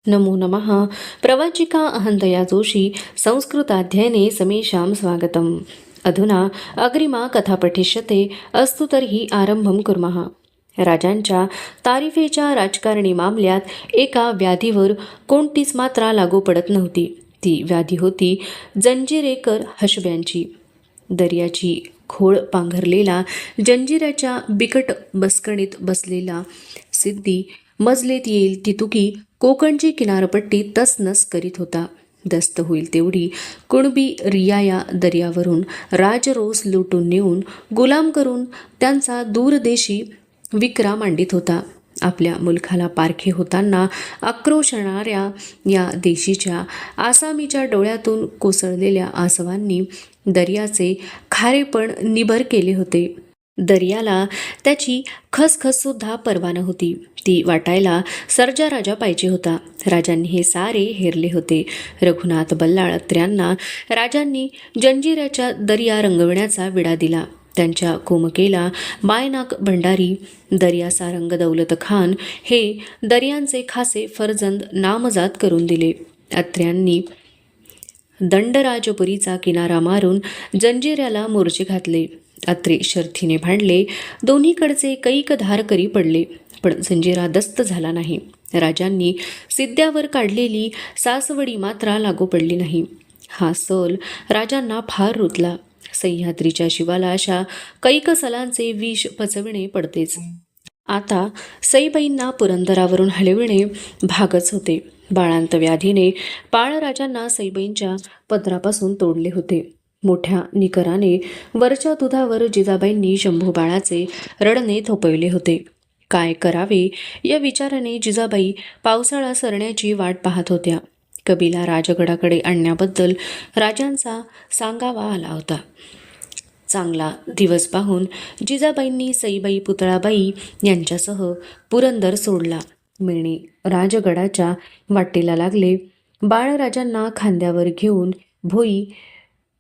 नमो नमः। प्रवाचिका अहन्तया जोशी संस्कृताध्ययने समेषां स्वागतम्। अधुना अग्रिमा कथा पठिष्यते। अस्तु तर्हि आरंभं कुर्मः। राजांच्या तारिफेच्या राजकारणी मामल्यात एका व्याधीवर कोणतीच मात्रा लागू पडत नव्हती. ती व्याधी होती जंजिरेकर हशब्यांची. दर्याची खोळ पांघरलेला, जंजिराच्या बिकट बसकणीत बसलेला सिद्धी मजलेत येईल तितुकी कोकणची किनारपट्टी तसनस करीत होता. दस्त होईल तेवढी कुणबी रियाया दर्यावरून राजरोस लुटून नेऊन गुलाम करून त्यांचा दूरदेशी विक्रा मांडित होता. आपल्या मुलखाला पारखे होताना आक्रोशणाऱ्या या देशीच्या आसामीच्या डोळ्यातून कोसळलेल्या आसवांनी दर्याचे खारेपण निबर केले होते. दर्याला त्याची खसखससुद्धा पर्वा नव्हती. ती वाटायला सर्जा राजा पाहिजे होता. राजांनी हे सारे हेरले होते. रघुनाथ बल्लाळत्र्यांना राजांनी जंजिऱ्याच्या दर्या रंगविण्याचा विडा दिला. त्यांच्या कोमकेला मायनाक भंडारी, दर्याचा रंग दौलत खान हे दर्यांचे खासे फर्जंद नामजात करून दिले. अत्र्यांनी दंडराजपुरीचा किनारा मारून जंजिऱ्याला मोर्चे घातले. अत्रे शर्थीने भांडले. दोन्हीकडचे कैक धारकरी पडले, पण जंजिरा दस्त झाला नाही. राजांनी सिद्ध्यावर काढलेली सासवडी मात्र लागू पडली नाही. हा सल राजांना फार रुतला. सह्याद्रीच्या शिवाला अशा कैक सलांचे विष पचविणे पडतेच. आता सईबाईंना पुरंदरावरून हलविणे भागच होते. बाळांत व्याधीने बाळराजांना सईबाईंच्या पदरापासून तोडले होते. मोठ्या निकराने वरच्या दुधावर जिजाबाईंनी शंभू बाळाचे रडणे थोपवले होते. काय करावे या विचाराने जिजाबाई पावसाळा सरण्याची वाट पाहत होत्या. कबीला राजगडाकडे आणण्याबद्दल राजांचा सांगावा आला होता. चांगला दिवस पाहून जिजाबाईंनी सईबाई पुतळाबाई यांच्यासह पुरंदर सोडला. मेणे राजगडाच्या वाटेला लागले. बाळराजांना खांद्यावर घेऊन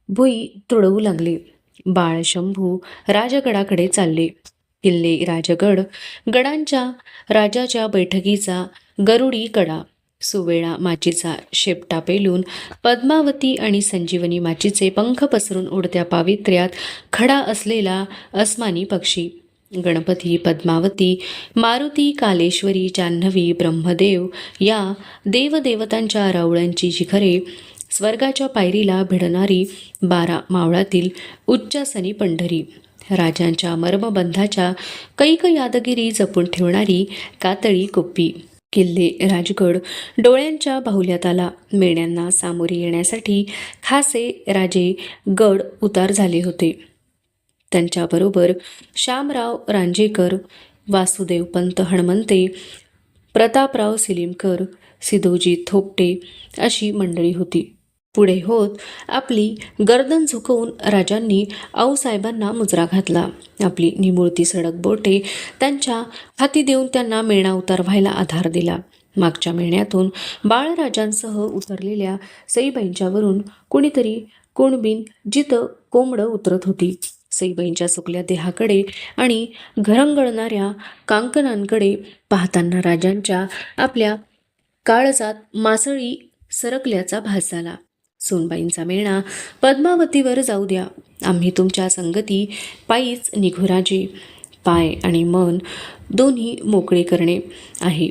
भोई तुडवू लागले. बाळ शंभू राजगडाकडे चालले. किल्ले राजगड गडांच्या राजाच्या बैठकीचा गरुडी कडा, सुवेळा माचीचा शेपटा पेलून पद्मावती आणि संजीवनी माचीचे पंख पसरून उडत्या पावित्र्यात खडा असलेला अस्मानी पक्षी, गणपती, पद्मावती, मारुती, कालेश्वरी, जान्हवी, ब्रह्मदेव या देवदेवतांच्या रावळांची शिखरे, स्वर्गाच्या पायरीला भिडणारी 12 मावळातील उच्चासनी पंढरी, राजांच्या मर्मबंधाच्या कैक यादगिरी जपून ठेवणारी कातळी कुप्पी, किल्ले राजगड डोळ्यांच्या बाहुल्यात आला. मेण्यांना सामोरे येण्यासाठी खासे राजे गड उतार झाले होते. त्यांच्याबरोबर शामराव रांजेकर, वासुदेवपंत हणमंते, प्रतापराव सिलीमकर, सिदोजी थोपटे अशी मंडळी होती. पुढे होत आपली गर्दन झुकवून राजांनी आऊसाहेबांना मुजरा घातला. आपली निमुळती सडक बोटे त्यांच्या हाती देऊन त्यांना मेणा उतार व्हायला आधार दिला. मागच्या मेण्यातून बाळराजांसह उतरलेल्या सईबाईंच्यावरून कुणीतरी कुणबीन जिथं कोंबडं उतरत होती. सईबाईंच्या सुकल्या देहाकडे आणि घरंगळणाऱ्या कांकणांकडे पाहताना राजांच्या आपल्या काळजात मासळी सरकल्याचा भास झाला. सोनबाईंचा मेणा पद्मावतीवर जाऊ द्या. आम्ही तुमच्या संगती पायीच निघू राजे. पाय आणि मन दोन्ही मोकळे करणे आहे.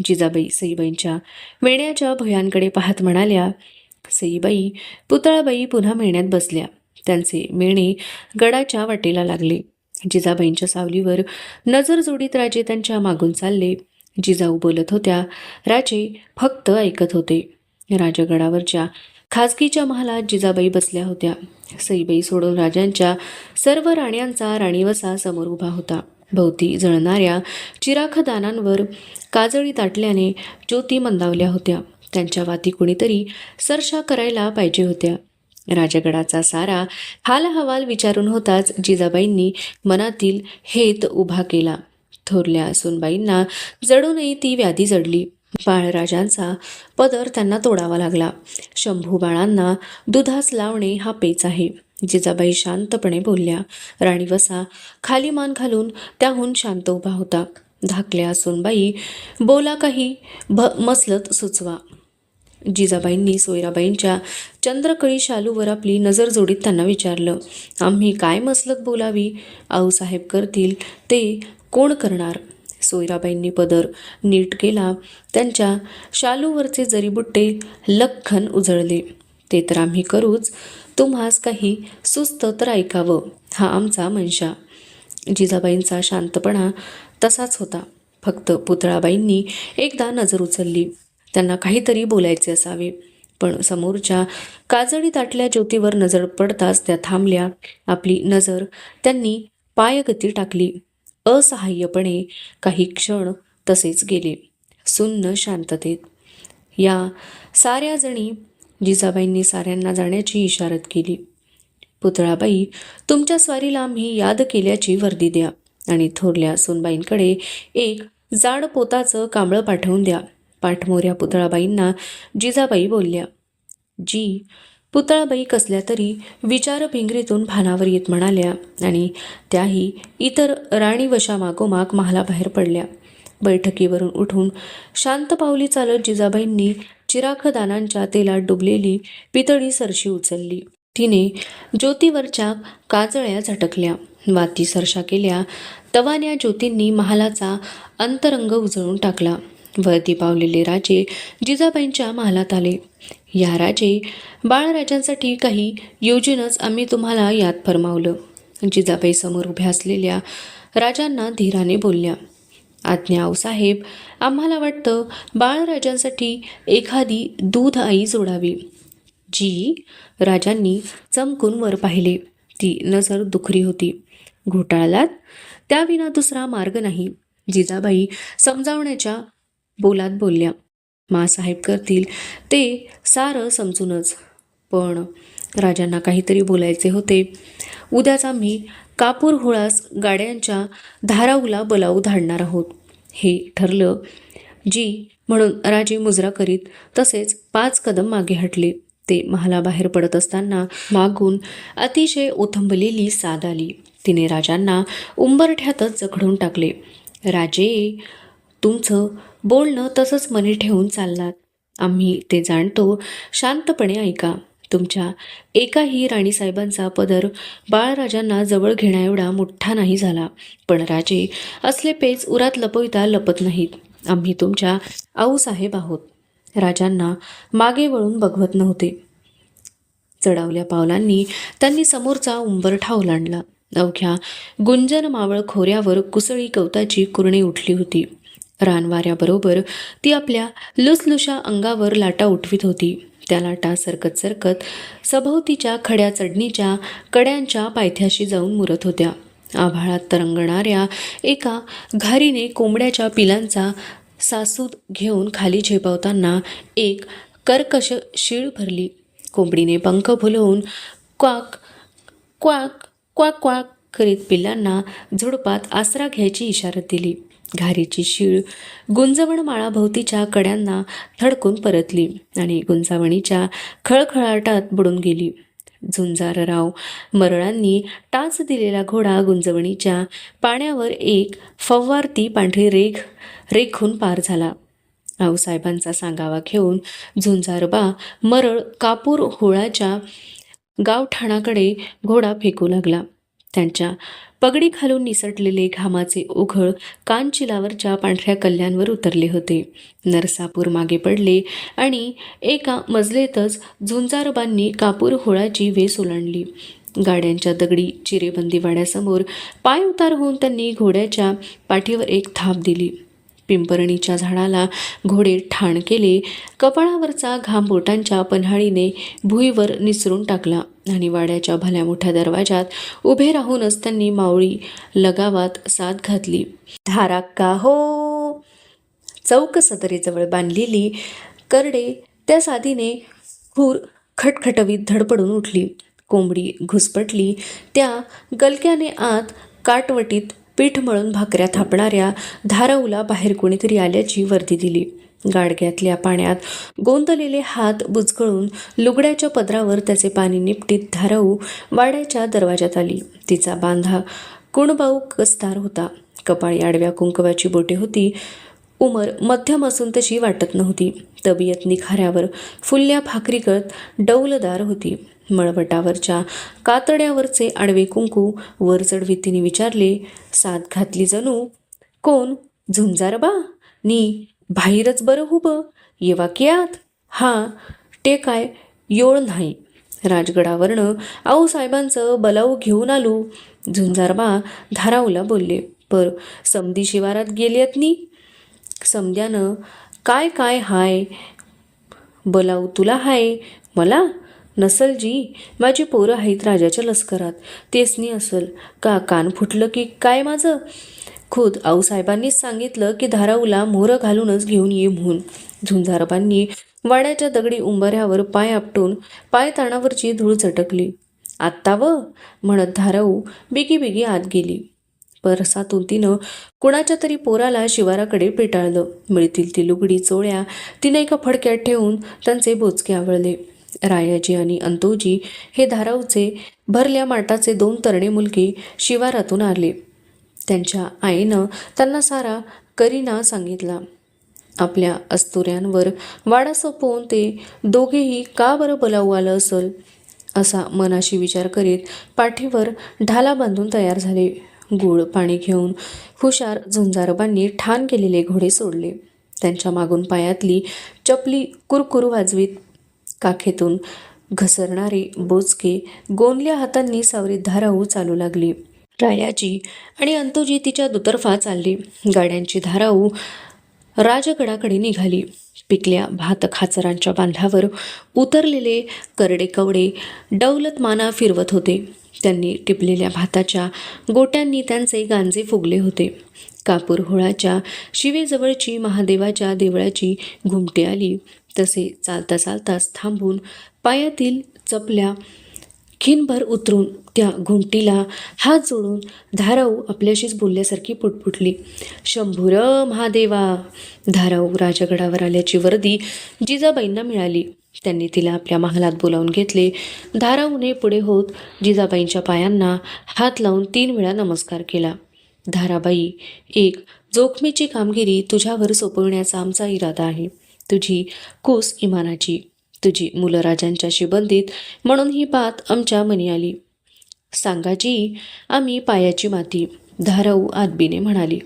जिजाबाई सईबाईंच्या मेण्याच्या भुयांकडे पाहत म्हणाल्या. सईबाई पुतळाबाई पुन्हा मेण्यात बसल्या. त्यांचे मेणे गडाच्या वाटेला लागले. जिजाबाईंच्या सावलीवर नजर जोडीत राजे त्यांच्या मागून चालले. जिजाऊ बोलत होत्या. राजे फक्त ऐकत होते. राजगडावरच्या खाजगीच्या महालात जिजाबाई बसल्या होत्या. सईबाई सोडून राजांच्या सर्व राण्यांचा राणीवसा समोर उभा होता. भोवती जळणाऱ्या चिराखदानांवर काजळी ताटल्याने ज्योती मंदावल्या होत्या. त्यांच्या वाती कुणीतरी सरशा करायला पाहिजे होत्या. राजगडाचा सारा हालहवाल विचारून होताच जिजाबाईंनी मनातील हेत उभा केला. थोरल्या सुनबाईंना जडूनही ती व्याधी जडली. बाळराजांचा पदर त्यांना तोडावा लागला. शंभू बाळांना दुधास लावणे हा पेच आहे. जिजाबाई शांतपणे बोलल्या. राणीवसा खाली मान घालून त्याहून शांत उभा होता. धाकल्या सोनबाई, बोला काही मसलत सुचवा. जिजाबाईंनी सोयराबाईंच्या चंद्रकळी शालूवर आपली नजर जोडीत त्यांना विचारलं, आम्ही काय मसलत बोलावी? आऊसाहेब करतील ते कोण करणार? सोयराबाईंनी पदर नीट केला. त्यांच्या शालूवरचे जरीबुट्टे लख्खन उजळले. ते तर आम्ही करूच, तुम्हास काही सुस्त तर ऐकावं, हा आमचा मनशा. जिजाबाईंचा शांतपणा तसाच होता. फक्त पुतळाबाईंनी एकदा नजर उचलली. त्यांना काहीतरी बोलायचे असावे, पण समोरच्या काजळी ताटल्या ज्योतीवर नजर पडताच त्या थांबल्या. आपली नजर त्यांनी पायगती टाकली. असहाय्यपणे काही क्षण तसेच गेले, सुन्न शांततेत. या साऱ्या जणी जिजाबाईंनी साऱ्यांना जाण्याची इशारत केली. पुतळाबाई, तुमच्या स्वारीला आम्ही याद केल्याची वर्दी द्या आणि थोरल्या सोनबाईंकडे एक जाड पोताचं कांबळं पाठवून द्या. पाठमोऱ्या पुतळाबाईंना जिजाबाई बोलल्या. जी. पुतळाबाई कसल्या तरी विचारभिंगरीतून भानावर येत म्हणाल्या आणि त्याही इतर राणीवशामागोमाग महालाबाहेर पडल्या. बैठकीवरून उठून शांत पावली चालत जिजाबाईंनी चिराखदानांच्या तेलात डुबलेली पितळी सरशी उचलली. तिने ज्योतीवरच्या काजळ्या झटकल्या, वाती सरशा केल्या. तवान्या ज्योतींनी महालाचा अंतरंग उजळून टाकला. वरती पावलेले राजे जिजाबाईंच्या महालात आले. या राजे, बाळराजांसाठी काही योजनच आम्ही तुम्हाला याद फरमावलं. जिजाबाई समोर उभ्या असलेल्या राजांना धीराने बोलल्या. आज्ञा आऊसाहेब, आम्हाला वाटतं बाळराजांसाठी एखादी दूध आई जोडावी. जी. राजांनी चमकून वर पाहिले. ती नजर दुखरी होती. घोटाळलात? त्याविना दुसरा मार्ग नाही. जिजाबाई समजावण्याच्या बोलात बोलल्या. मासाहेब करतील ते सारं समजूनच. पण राजांना काहीतरी बोलायचे होते. उद्याच आम्ही कापूर हुळास गाड्यांच्या धाराऊला बोलावू धाडणार आहोत, हे ठरलं. जी. म्हणून राजे मुजरा करीत तसेच 5 कदम मागे हटले. ते महालाबाहेर पडत असताना मागून अतिशय ओथंबलेली साद आली. तिने राजांना उंबरठ्यातच जखडून टाकले. राजे, तुमचं बोलणं तसंच मनी ठेवून चाललात. आम्ही ते जाणतो. शांतपणे ऐका. तुमच्या एकाही राणीसाहेबांचा पदर बाळराजांना जवळ घेण्याएवढा मोठा नाही झाला, पण राजे असले पेच उरात लपविता लपत नाहीत. आम्ही तुमच्या आऊसाहेब आहोत. राजांना मागे वळून बघवत नव्हते. चढावल्या पावलांनी त्यांनी समोरचा उंबरठा ओलांडला. अवघ्या गुंजन मावळ खोऱ्यावर कुसळी गवताची कुरणे उठली होती. रानवाऱ्याबरोबर ती आपल्या लुसलुशा अंगावर लाटा उठवीत होती. त्या लाटा सरकत सरकत सभोवतीच्या खड्या चढणीच्या कड्यांच्या पायथ्याशी जाऊन मुरत होत्या. आभाळात तरंगणाऱ्या एका घारीने कोंबड्याच्या पिलांचा सासूद घेऊन खाली झेपावताना एक कर्कश शीळ भरली. कोंबडीने पंख फुलवून क्वाक क्वाक क्वाक क्वाक करीत पिल्लांना झुडपात आसरा घ्यायची इशारत दिली. घारीची शीळ गुंजवण माळाभोवतीच्या कड्यांना थडकून परतली आणि गुंजावणीच्या खळखळाटात बुडून गेली. झुंजारराव मरळांनी टाच दिलेला घोडा गुंजवणीच्या पाण्यावर एक फव्वारती पांढरी रेघ रेखून पार झाला. आऊसाहेबांचा सांगावा घेऊन झुंजारबा मरळ कापूर होळाच्या गावठाणाकडे घोडा फेकू लागला. त्यांच्या पगडी खालून निसटलेले घामाचे ओघळ कानचिलावरच्या पांढऱ्या कल्ल्यांवर उतरले होते. नरसापूर मागे पडले आणि एका मजलेतच झुंजारबांनी कापूर होळाची वेस ओलांडली. गाड्यांच्या दगडी चिरेबंदी वाड्यासमोर पाय उतार होऊन त्यांनी घोड्याच्या पाठीवर एक थाप दिली. पिंपरणीच्या झाडाला घोडे ठाण केले. कपाळावरचा घाम बोटांच्या पन्हाळीने भुईवर निसरून टाकला आणि वाड्याच्या भल्या मोठ्या दरवाजात उभे राहूनच त्यांनी मावळी लगावात साद घातली. धाराक्का हो! चौक सदरेजवळ बांधलेली करडे त्या सादीने खूर खटखटवीत धडपडून उठली. कोंबडी घुसपटली. त्या गलक्याने आत काटवटीत पीठ मळून भाकऱ्या थापणाऱ्या धाराऊला बाहेर कोणीतरी आल्याची वर्दी दिली. गाडग्यातल्या पाण्यात गोंदलेले हात बुजगळून लुगड्याच्या पदरावर त्याचे पाणी निपटीत धाराऊ वाड्याच्या दरवाजात आली. तिचा बांधा कुणबाऊ कस्तार होता. कपाळी आडव्या कुंकवाची बोटे होती. उमर मध्यम असून तशी वाटत नव्हती. तबियत निखाऱ्यावर फुलल्या भाकरीगत डौलदार होती. मळवटावरच्या कातड्यावरचे आडवे कुंकू वर चढवीत तिने विचारले, साथ घातली जणू. कोण? झुंजारबा? नी बाहेरच बरं हुबं, येवा की आत. हा ते काय योळ नाही. राजगडावरनं आऊसाहेबांचं बलाऊ घेऊन आलो. झुंजारबा धाराऊला बोलले. पर समधी शिवारात गेल्यात नी. समद्यानं काय काय हाय? बलाऊ तुला हाय? मला नसल जी. माझी पोरं आहेत राजाच्या लष्करात, तेसनी असल. का कान फुटलं की काय माझं? खुद आऊसाहेबांनीच सांगितलं की धाराऊला मोहरं घालूनच घेऊन ये म्हणून. झुंजारबांनी वाड्याच्या दगडी उंबऱ्यावर पाय आपटून पायताणावरची धूळ चटकली. आत्ता व म्हणत धाराऊ बिगी बिगी आत गेली. परसातून तिनं कुणाच्या तरी पोराला शिवाराकडे पेटाळलं. मिळतील ती लुगडी चोळ्या तिने एका फडक्यात ठेवून त्यांचे बोचके आवळले. रायाजी आणि अंतोजी हे धाराऊचे भरल्या माटाचे 2 तरणे मुलगे शिवारातून आले. त्यांच्या आईनं त्यांना सारा करीना सांगितला. आपल्या अस्तुऱ्यांवर वाडा सोपवून ते दोघेही का बरं बलाऊ आलं असल असा मनाशी विचार करीत पाठीवर ढाला बांधून तयार झाले. गूळ पाणी घेऊन हुशार झुंजारबांनी ठाण केलेले घोडे सोडले. त्यांच्या मागून पायातली चपली कुरकुरू वाजवीत काखेतून घसरणारे बोचके गोंदल्या हातांनी सावरीत धाराऊ चालू लागली. रायाजी आणि अंतोजी तिच्या दुतर्फा चालली. गाड्यांची धाराऊ राजगडाकडे निघाली. पिकल्या भात खाचरांच्या बांधावर उतरलेले करडे कवडे डौलत माना फिरवत होते. त्यांनी टिपलेल्या भाताच्या गोट्यांनी त्यांचे गांजे फुगले होते. कापूर होळाच्या शिवेजवळची महादेवाच्या देवळाची घुमटी आली तसे चालता चालताच थांबून पायातील चपल्या खिनभर उतरून त्या घुमटीला हात जोडून धाराऊ आपल्याशीच बोलल्यासारखी पुटपुटली. शंभूर महादेवा. धाराऊ राजगडावर आल्याची वर्दी जिजाबाईंना मिळाली. त्यांनी तिला आपल्या महालात बोलावून घेतले. धाराऊने पुढे होत जिजाबाईंच्या पायांना हात लावून 3 वेळा नमस्कार केला. धाराबाई, एक जोखमीची कामगिरी तुझ्यावर सोपविण्याचा आमचा इरादा आहे. तुझी कूस इमानाची, तुझी मुलं राजांच्याशी बंदित म्हणून ही बात आमच्या मनी आली. सांगाजी, आम्ही पायाची माती. धाराऊ आदबीने म्हणाली.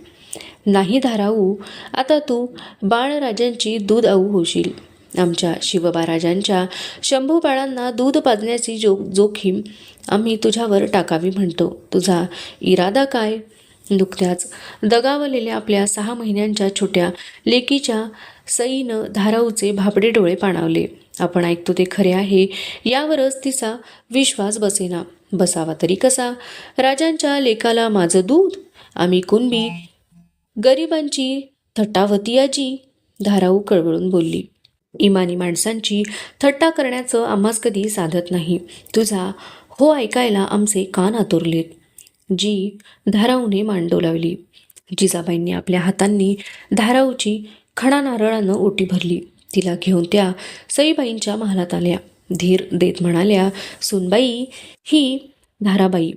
नाही धाराऊ, आता तू बाळराजांची दूध आऊ होशील. आमच्या शिवबा राजांच्या शंभू बाळांना दूध पाजण्याची जोखीम आम्ही तुझ्यावर टाकावी म्हणतो. तुझा इरादा काय? नुकत्याच दगावलेल्या आपल्या 6 महिन्यांच्या छोट्या लेकीच्या सईनं धाराऊचे भाबडे डोळे पाणावले. आपण ऐकतो ते खरे आहे यावरच तिचा विश्वास बसेना. बसावा तरी कसा? राजांच्या लेकाला माझं दूध? आम्ही कुणबी गरिबांची थट्टावती आजी. धाराऊ कळवळून बोलली. इमानी माणसांची थट्टा करण्याचं आम्हास कधी साधत नाही. तुझा हो ऐकायला आमचे कान आतुरलेत. जी धाराऊने मान डोलावली. जिजाबाईंनी आपल्या हातांनी धाराऊची खणा नारळानं ओटी भरली. तिला घेऊन त्या सईबाईंच्या महालात आल्या. धीर देत म्हणाल्या, सुनबाई, ही धाराबाई.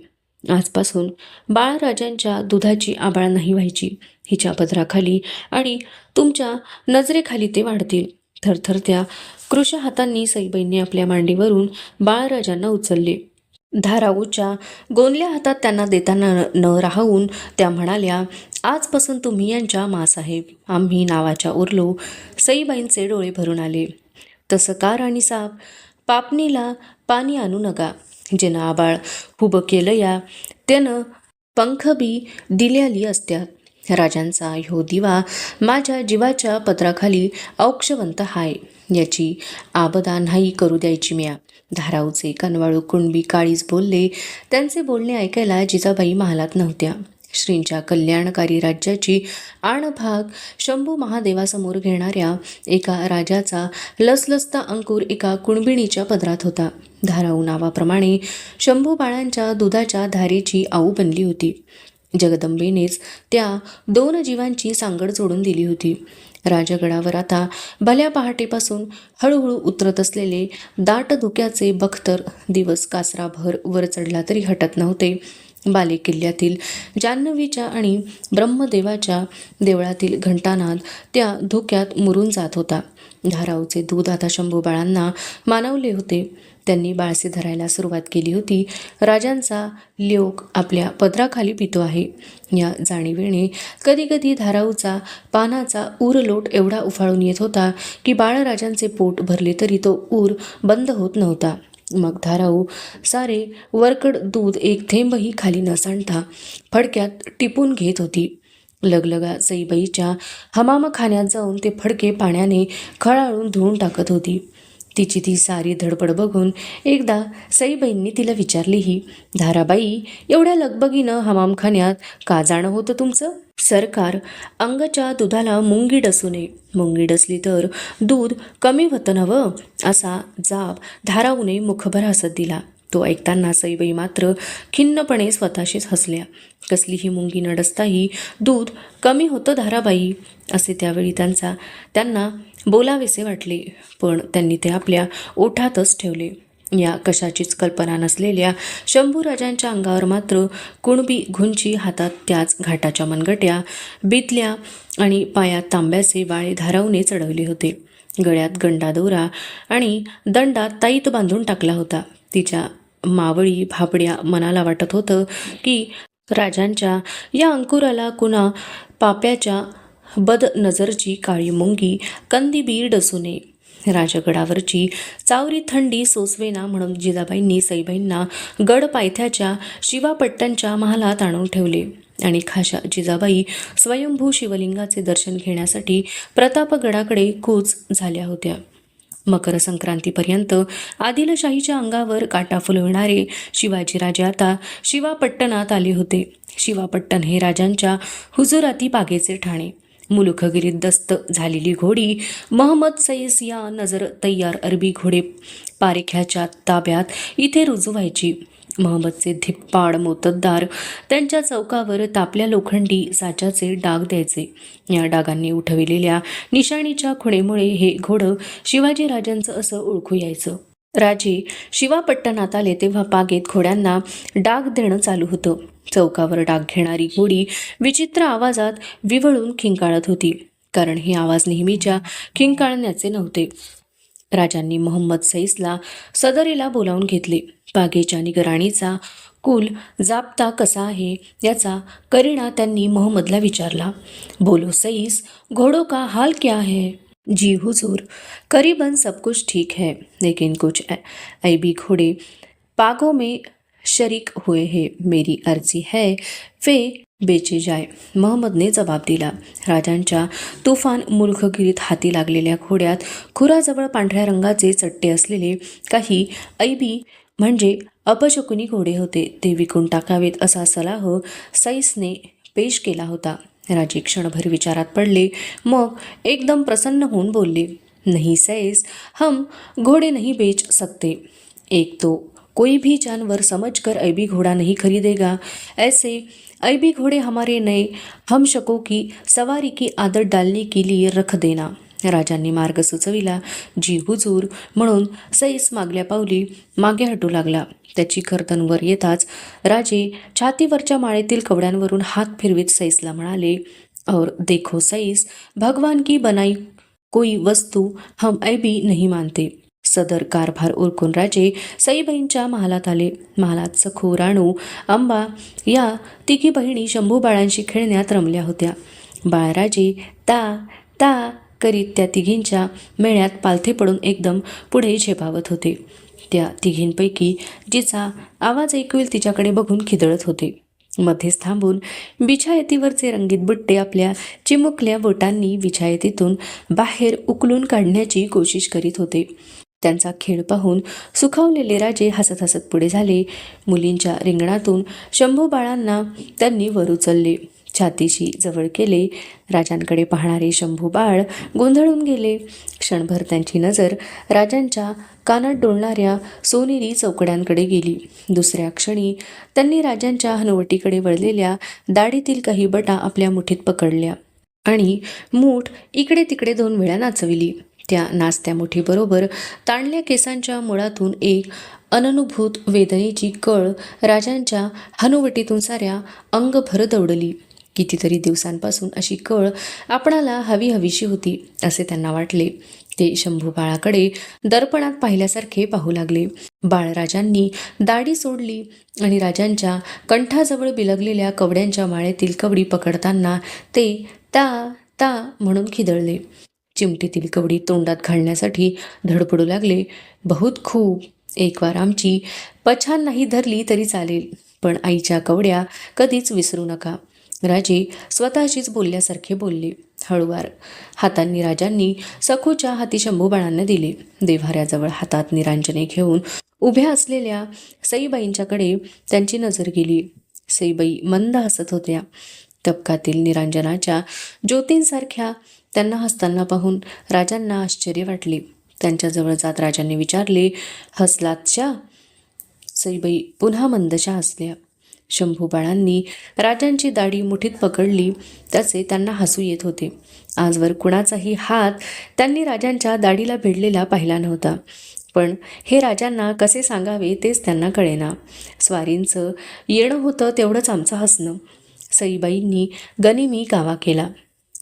आजपासून बाळराजांच्या दुधाची आबाळ नाही व्हायची. हिच्या पदराखाली आणि तुमच्या नजरेखाली ते वाढतील. थरथरत्या कृश हातांनी सईबाईंनी आपल्या मांडीवरून बाळराजांना उचलले. धाराऊच्या गोंदल्या हातात त्यांना देताना न राहून त्या म्हणाल्या, आजपासून तुम्ही यांच्या मासाहेब. आम्ही नावाच्या उरलो. सईबाईंचे डोळे भरून आले. तसं का राणीसाब? पापणीला पाणी आणू नका. जेनं आबाळ हुबं केलं या त्यानं पंख बी दिल्याली असत्यात. राजांचा ह्यो दिवा माझ्या जीवाच्या पत्राखाली औक्षवंत हाय. याची आबदा नाही करू द्यायची म्या. धाराऊचे कनवाळू कुणबी काळीज बोलले. त्यांचे बोलणे ऐकायला जिजाबाई महालात नव्हत्या. श्रींच्या कल्याणकारी राज्याची आणभाग शंभू महादेवासमोर घेणाऱ्या एका राजाचा लसलसता अंकुर एका कुणबिणीच्या पदरात होता. धाराऊ नावाप्रमाणे शंभू बाळांच्या दुधाच्या धारेची आऊ बनली होती. जगदंबेनेच त्या 2 जीवांची सांगड जोडून दिली होती. राजगडावर आता भल्या पहाटेपासून हळूहळू उतरत असलेले दाट धुक्याचे बख्तर दिवस कासराभर वर चढला तरी हटत नव्हते. बाले किल्ल्यातील जान्हवीच्या आणि ब्रह्मदेवाच्या देवळातील घंटानाद त्या धुक्यात मुरून जात होता. धाराऊचे दूध आता शंभूबाळांना मानवले होते. त्यांनी बाळसे धरायला सुरुवात केली होती. राजांचा ल्योक आपल्या पदराखाली पितो आहे या जाणीवेने कधीकधी धाराऊचा पानाचा ऊरलोट एवढा उफाळून येत होता की बाळराजांचे पोट भरले तरी तो ऊर बंद होत नव्हता. मग धाराऊ सारे वरकड दूध एक थेंबही खाली न सांडता फडक्यात टिपून घेत होती. लगलगा सईबाईच्या हमामखान्यात जाऊन ते फडके पाण्याने खळाळून धुवून टाकत होती. तिची ती सारी धडपड बघून एकदा सईबाईंनी तिला विचारलीही, धाराबाई, एवढ्या लगबगीनं हमामखान्यात का जाणं होतं तुमचं? सरकार अंगाच्या दुधाला मुंगी डसू नये, मुंगी डसली तर दूध कमी होतं नवं, असा जाब धाराऊने मुखभर हसत दिला. तो ऐकताना सईबाई मात्र खिन्नपणे स्वतःशीच हसल्या. कसलीही मुंगी न डसताही दूध कमी होतं धाराबाई, असे त्यावेळी त्यांना बोलावेसे वाटले, पण त्यांनी ते आपल्या ओठातच ठेवले. या कशाचीच कल्पना नसलेल्या शंभूराजांच्या अंगावर मात्र कुणबी घुंची, हातात त्याच घाटाच्या मनगट्या, बितल्या आणि पायात तांब्याचे वाळे धाराऊने चढवले होते. गळ्यात गंडा दोरा आणि दंडात ताईत बांधून टाकला होता. तिच्या मावळी भाबड्या मनाला वाटत होतं की राजांच्या या अंकुराला कुणा पाप्याच्या बदनजरची काळी मुंगी कंदीबीर डसू नये. राजगडावरची चावरी थंडी सोसवेना म्हणून जिजाबाईंनी सईबाईंना गड पायथ्याच्या शिवापट्ट्यांच्या महालात आणून ठेवले आणि खाशा जिजाबाई स्वयंभू शिवलिंगाचे दर्शन घेण्यासाठी प्रतापगडाकडे कूच झाल्या होत्या. मकर संक्रांतीपर्यंत आदिलशाहीच्या अंगावर काटा फुलविणारे शिवाजीराजे आता शिवापट्टणात आले होते. शिवापट्टण हे राजांच्या हुजुराती पागेचे ठाणे. मुलुखगिरीत दस्त झालेली घोडी महम्मद सैस या नजर तय्यार अरबी घोडे पारेख्याच्या ताब्यात इथे रुजू व्हायची. महम्मदचे धिप्पाड मोत्तद्दार त्यांच्या चौकावर तापल्या लोखंडी साच्याचे डाग द्यायचे. या डागांनी उठविलेल्या निशाणीच्या खुणेमुळे हे घोडं शिवाजीराजांचं असं ओळखू यायचं. राजे शिवापट्टणात आले तेव्हा पागेत घोड्यांना डाग देणं चालू होतं. चौकावर डाग घेणारी घोडी विचित्र आवाजात विवळून खिंकाळत होती, कारण हे आवाज नेहमीच्या खिंकाळण्याचे नव्हते. राजांनी महम्मद सईसला सदरीला बोलावून घेतले. पागेच्या निगराणीचा कुल जाप्ता कसा आहे याचा करिणा त्यांनी महम्मदला विचारला. बोलो सईस, घोड़ों का हाल क्या है? जी हुजूर, करीबन सब कुछ ठीक है, लेकिन कुछ ऐबी घोड़े पागों में शरीक हुए हैं. मेरी अर्जी है वे बेचे जाय. महम्मदने जबाब दिला. राजांच्या तुफान मुलखगिरीत हाती लागलेल्या घोड्यात खुराजवळ पांढऱ्या रंगाचे चट्टे असलेले काही ऐबी म्हणजे अपशकुनी घोडे होते. ते विकून टाकावेत असा सलाह सईसने पेश केला होता. राजे क्षणभर विचारात पडले, मग एकदम प्रसन्न होऊन बोलले, नहीं सैस, हम घोड़े नहीं बेच सकते. एक तो कोई भी जानवर समझकर ऐबी घोड़ा नहीं खरीदेगा. ऐसे ऐबी घोड़े हमारे नए हमशकों की सवारी की आदत डालने के लिए रख देना. राजांनी मार्ग सुचविला. जी हुजूर, म्हणून सईस मागल्या पावली मागे हटू लागला. त्याची गर्दन वर येताच राजे छातीवरच्या माळेतील कवड्यांवरून हात फिरवीत सईसला म्हणाले, और देखो सईस, भगवान की बनाई कोई वस्तू हम ऐबी नहीं मानते. सदर कारभार उरकून राजे सईबाईंच्या महालात आले. महालात सखू, राणू, अंबा या तिघी बहिणी शंभूबाळांशी खेळण्यात रमल्या होत्या. बाळराजे ता ता करीत त्या तिघींच्या मेळ्यात पालथे पडून एकदम पुढे झेपावत होते. त्या तिघींपैकी जिचा आवाज ऐकू येईल तिच्याकडे बघून खिदळत होते. मध्येच थांबून बिछायतीवरचे रंगीत बुट्टे आपल्या चिमुकल्या बोटांनी बिछायतीतून बाहेर उकलून काढण्याची कोशिश करीत होते. त्यांचा खेळ पाहून सुखावलेले राजे हसत हसत पुढे झाले. मुलींच्या रिंगणातून शंभूबाळांना त्यांनी वर उचलले, छातीशी जवळ केले. राजांकडे पाहणारे शंभूबाळ गोंधळून गेले. क्षणभर त्यांची नजर राजांच्या कानात डोलणाऱ्या सोनेरी चौकड्यांकडे गेली. दुसऱ्या क्षणी त्यांनी राजांच्या हनुवटीकडे वळलेल्या दाढीतील काही बटा आपल्या मुठीत पकडल्या आणि मूठ इकडे तिकडे 2 वेळा नाचविली. त्या नाचत्या मुठीबरोबर ताणल्या केसांच्या मुळातून एक अननुभूत वेदनेची कळ राजांच्या हनुवटीतून साऱ्या अंगभर दौडली. कितीतरी दिवसांपासून अशी कळ आपणाला हवीशी होती असे त्यांना वाटले. ते शंभू बाळाकडे दर्पणात पाहिल्यासारखे पाहू लागले. बाळराजांनी दाढी सोडली आणि राजांच्या कंठाजवळ बिलगलेल्या कवड्यांच्या माळेतील कवडी पकडताना ते ता ता म्हणून खिदळले. चिमटीतील कवडी तोंडात घालण्यासाठी धडपडू लागले. बहुत खूप, एक वार आमची पछाण नाही धरली तरी चालेल, पण आईच्या कवड्या कधीच विसरू नका. राजे स्वतःशीच बोलल्यासारखे बोलले. हळूवार हातांनी राजांनी सखूच्या हाती शंभूबाळांना दिले. देव्हाऱ्याजवळ हातात निरांजने घेऊन उभ्या असलेल्या सईबाईंच्याकडे त्यांची नजर गेली. सईबाई मंद हसत होत्या. तबकातील निरांजनाच्या ज्योतींसारख्या त्यांना हसताना पाहून राजांना आश्चर्य वाटले. त्यांच्याजवळ जात राजांनी विचारले, हसलात शा? सईबाई पुन्हा मंदशा हसल्या. शंभूबाळांनी राजांची दाढी मुठीत पकडली त्याचे त्यांना हसू येत होते. आजवर कुणाचाही हात त्यांनी राजांच्या दाढीला भिडलेला पाहिला नव्हता. पण हे राजांना कसे सांगावे तेच त्यांना कळेना. स्वारींचं येणं होतं तेवढंच आमचं हसणं. सईबाईंनी गनिमी कावा केला.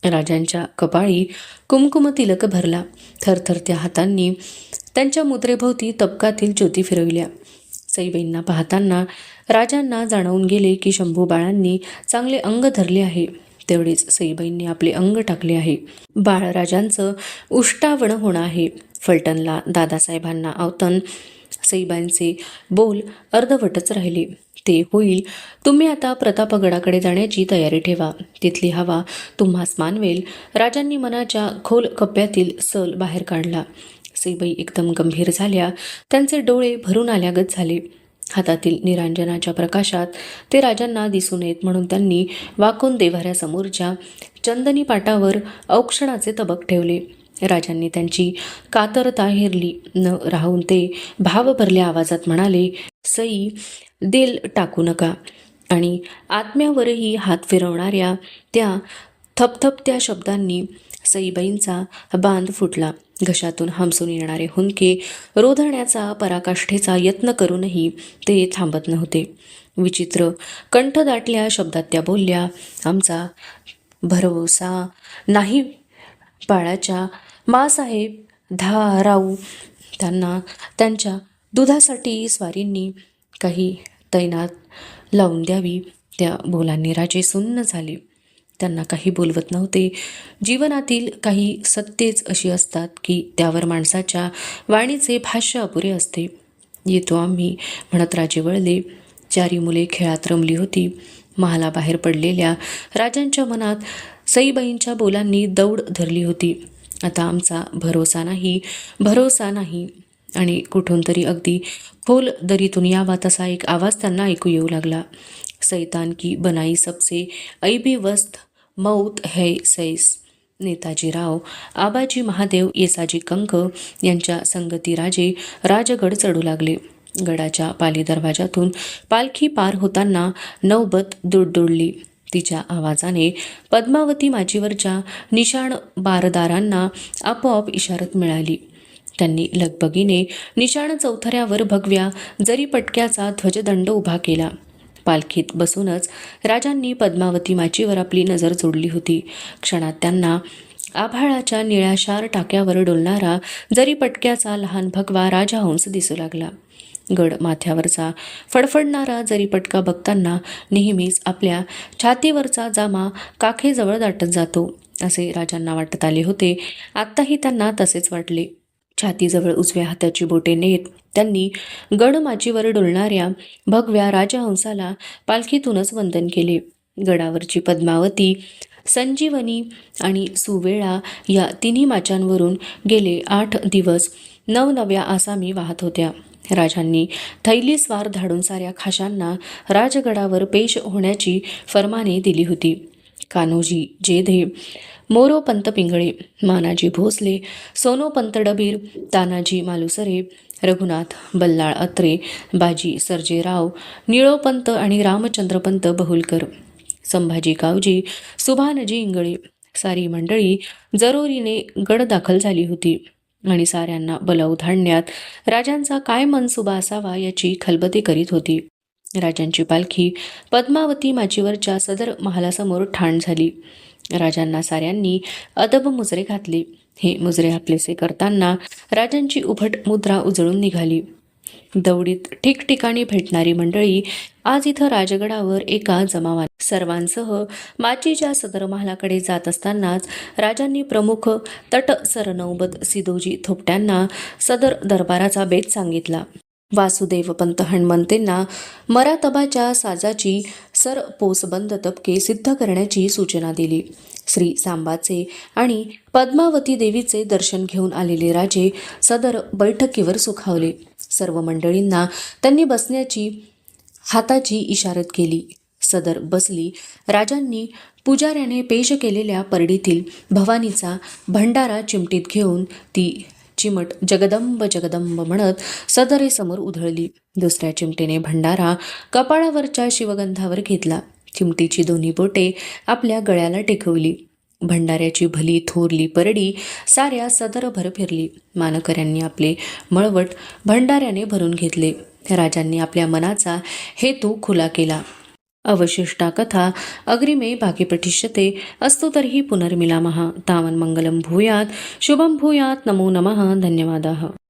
राजांच्या कपाळी कुमकुम तिलक भरला. थरथरत्या हातांनी त्यांच्या मुद्रेभोवती तबकातील ज्योती फिरविल्या. सईबाईंना पाहताना राजांना जाणवून गेले की शंभूबाळांनी चांगले अंग धरले आहे. तेवढेच सईबाईंनी आपले अंग टाकले आहे. बाळराजांचं उष्टावण होणं आहे. फलटणला दादासाहेबांना आवतन सईबाईंचे बोल अर्धवटच राहिले. ते होईल. तुम्ही आता प्रतापगडाकडे जाण्याची तयारी ठेवा. तिथली हवा तुम्हास मानवेल. राजांनी मनाच्या खोल कप्प्यातील सल बाहेर काढला. सईबाई एकदम गंभीर झाल्या. त्यांचे डोळे भरून आल्यागत झाले. हातातील निरांजनाच्या प्रकाशात ते राजांना दिसू नयेत म्हणून त्यांनी वाकून देव्हाऱ्यासमोरच्या चंदनी पाटावर औक्षणाचे तबक ठेवले. राजांनी त्यांची कातरता हेरली न राहून ते भाव भरल्या आवाजात म्हणाले, सई, दिल टाकू नका. आणि आत्म्यावरही हात फिरवणाऱ्या त्या थपथपत्या शब्दांनी सईबाईंचा बांध फुटला. घशातून हमसून येणारे हुंदके रोधण्याचा पराकाष्ठेचा यत्न करूनही ते थांबत नव्हते. विचित्र कंठ दाटल्या शब्दात त्या बोलल्या, आमचा भरवसा नाही बाळाच्या मासाहेब धाराऊ. त्यांना त्यांच्या दुधासाठी स्वारींनी काही तैनात लावून द्यावी. त्या बोलांनी राजे सुन्न झाले. त्यांना काही बोलवत नव्हते. जीवनातील काही सत्तेच अशी असतात की त्यावर माणसाच्या वाणीचे भाष्य अपुरे असते. येतो आम्ही म्हणत राजे वळले. 4 मुले खेळात रमली होती. महालाबाहेर पडलेल्या राजांच्या मनात सईबाईंच्या बोलांनी दौड धरली होती. आता आमचा भरोसा नाही. आणि कुठून तरी अगदी खोल दरीतून यावा तसा एक आवाज त्यांना ऐकू येऊ लागला. सैतान की बनाई सबसे ऐबी वस्त मौत है सैस. नेताजीराव, आबाजी महादेव, येसाजी कंक यांच्या संगती राजे राजगड चढू लागले. गडाच्या पाली दरवाजातून पालखी पार होताना नौबत दुडदुडली. तिच्या आवाजाने पद्मावती माचीवरच्या निशाण बारदारांना आपोआप इशारत मिळाली. त्यांनी लगबगीने निशाण चौथऱ्यावर भगव्या जरीपटक्याचा ध्वजदंड उभा केला. पालखीत बसूनच राजांनी पद्मावती माचीवर आपली नजर जोडली होती. क्षणात त्यांना आभाळाच्या निळ्याशार टाक्यावर डोलणारा जरीपटक्याचा लहान भगवा राजहंस दिसू लागला. गड माथ्यावरचा फडफडणारा जरीपटका बघताना नेहमीच आपल्या छातीवरचा जामा काखेजवळ दाटत जातो असे राजांना वाटत आले होते. आत्ताही त्यांना तसेच वाटले. छातीजवळ उजव्या हाताची बोटे नेत त्यांनी गडमाचीवर डोलणाऱ्या भगव्या राजहंसाला पालखीतूनच वंदन केले. गडावरची पद्मावती, संजीवनी आणि सुवेळा या तिन्ही माचांवरून गेले 8 दिवस नवनव्या आसामी वाहत होत्या. राजांनी थैली स्वार धाडून साऱ्या खाशांना राजगडावर पेश होण्याची फरमाने दिली होती. कान्होजी जेधे, मोरोपंत पिंगळे, मानाजी भोसले, सोनोपंत डबीर, तानाजी मालुसरे, रघुनाथ बल्लाळ अत्रे, बाजी सर्जेराव, निळोपंत आणि रामचंद्रपंत बहुलकर, संभाजी गावजी, सुभानजी इंगळे, सारी मंडळी जरोरीने गड दाखल झाली होती आणि साऱ्यांना बलवून धाडण्यात राजांचा काय मनसुबा असावा याची खलबते करीत होती. राजांची पालखी पद्मावती माचीवरच्या सदर महालासमोर ठाण झाली. राजांना साऱ्यांनी अदब मुजरे घातले. हे मुजरे आपलेसे करताना राजांची उभट मुद्रा उजळून निघाली. दौडीत ठिकठिकाणी भेटणारी मंडळी आज इथं राजगडावर एका जमावात सर्वांसह माचीच्या सदर महालाकडे जात असतानाच राजांनी प्रमुख तट सरनौबत सिदोजी थोपट्यांना सदर दरबाराचा बेत सांगितला. वासुदेवपंत हणमंतेंना मरातबाच्या साजाची सरपोसबंद तबके सिद्ध करण्याची सूचना दिली. श्री सांबाचे आणि पद्मावती देवीचे दर्शन घेऊन आलेले राजे सदर बैठकीवर सुखावले. सर्व मंडळींना त्यांनी बसण्याची हाताची इशारत केली. सदर बसली. राजांनी पुजाऱ्याने पेश केलेल्या परडीतील भवानीचा भंडारा चिमटीत घेऊन ती चिमट जगदंब जगदंब म्हणत सदरेसमोर उधळली. दुसऱ्या चिमटेने भंडारा कपाळावरच्या शिवगंधावर घेतला. चिमटीची दोन्ही बोटे आपल्या गळ्याला टेकवली. भंडाऱ्याची भली थोरली परडी साऱ्या सदरभर फिरली. मानकऱ्यांनी आपले मळवट भंडाऱ्याने भरून घेतले. राजांनी आपल्या मनाचा हेतू खुला केला. अवशिष्टा कथा अग्रिमे भागे पठिष्यते. अस्तु तर्हि पुनर्मिलामः. तावन् मंगलं भूयात् शुभं भूयात्. नमो नमः. धन्यवादाः.